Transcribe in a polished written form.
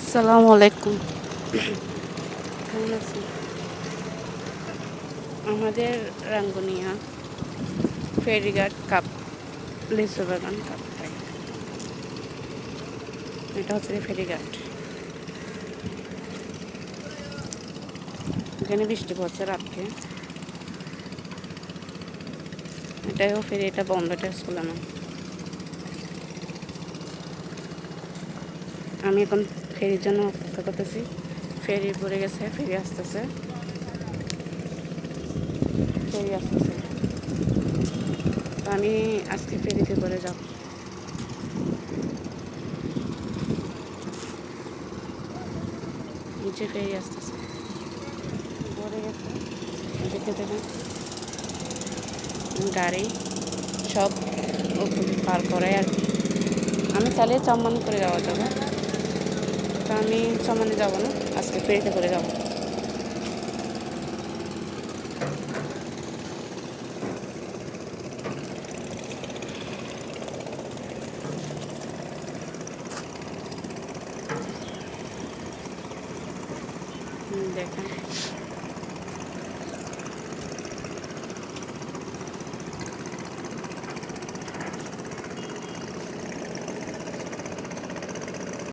আসসালামু আলাইকুম। কেমন আছেন? আমাদের রাঙ্গুনিয়া ফেরিঘাট কাপ লিচু বাগান কাপ্তাই। এটা হচ্ছে ফেরিঘাট। এখানে বৃষ্টি পড়ছে রাত্রে। এটাও ফেরি, এটা বন্ধ, এটা খোলা না। আমি এখন ফেরির জন্য অপেক্ষা করতেছি। ফেরি পড়ে গেছে, ফেরি আসতেছে, ফেরি আসতেছে। তো আমি আজকে ফেরিতে করে যাব। নিচে ফেরি আসতেছে, পড়ে গেছে, দেখে দেখেন গাড়ি সব উপরে পার করে আর কি। আমি চাইলে চম্মানি করে যাওয়া যাবে, তো আমি চম্মানি যাব না, আজকে ফেরিতে করে যাব। দেখেন